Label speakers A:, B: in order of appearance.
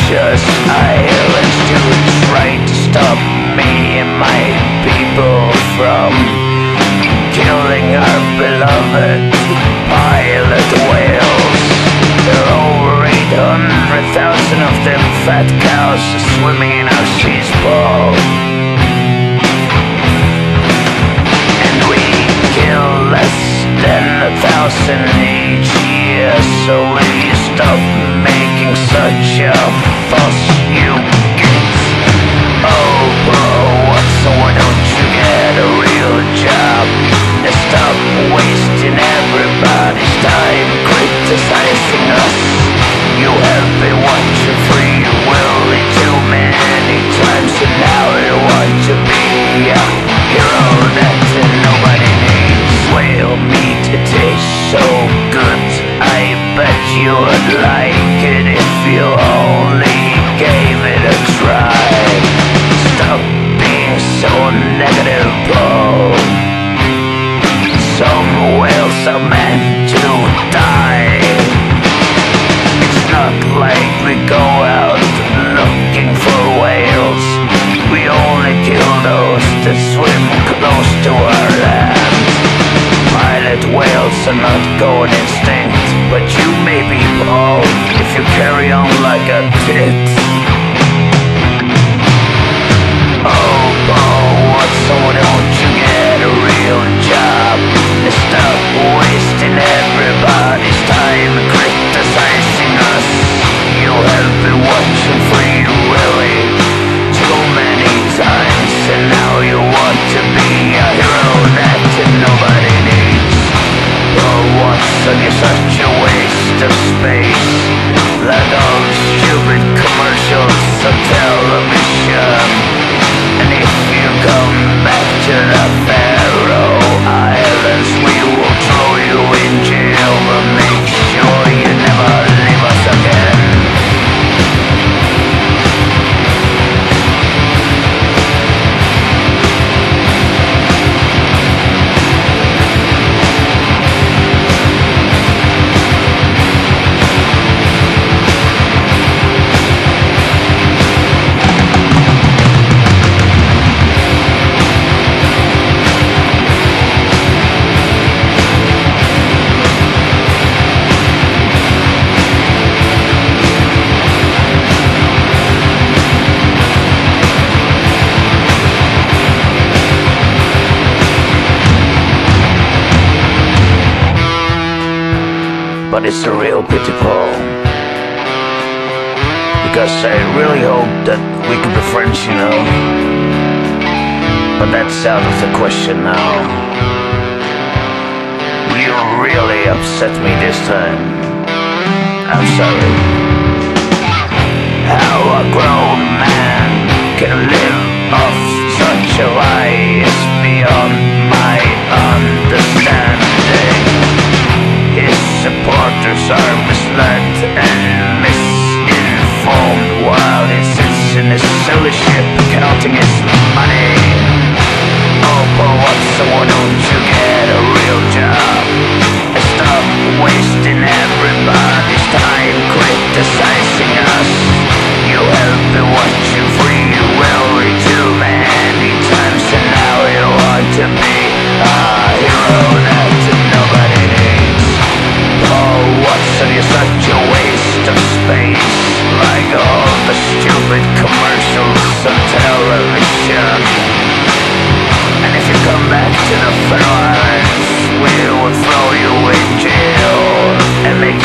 A: malicious islands to try to stop me and my people from killing our beloved pilot whales. There are over 800,000 of them fat cows swimming in our seas, Paul. And we kill less than 1,000 each year, so will you stop making such a fuss, you git? Oh, bro, so why don't you get a real job and stop wasting everybody's time criticizing us? You have been watching Free Willy too many times, and now you want to be a hero that nobody needs. Whale meat, it tastes so good, I bet you would like it if you only gave it a try. Stop being so negative, Paul. Some whales are meant to die. It's not like we go out looking for whales. We only kill those that swim close to our land. Pilot whales are not going extinct, but you may be, Paul, if you carry on like a tit. Oh, Paul, so don't you get a real job and stop wasting everybody's time criticizing us? You have been watching Free Willy too many times, and now you want to be a hero that nobody needs. Oh, Watson, you're such a waste of space, like all the stupid commercials on television. And if you come back to the Faroe Islands, we will throw you in jail, but make sure you never leave us again. But it's a real pity, Paul, because I really hope that we could be friends, you know. But that's out of the question now. You really upset me this time. I'm sorry. How a grown man can live off such a lie is beyond my understanding. His supporters are misled and misinformed while he sits in his silly ship counting his money. Oh, but what, so why don't you get a real job and stop wasting everybody's time criticizing us? You have been watching Free Willy too many times, and now you want to be a hero that nobody needs. Oh, Watson, you're such a waste of space, like all the stupid commercials on television. And if you come back to the Faroe Islands, we will throw you in jail and make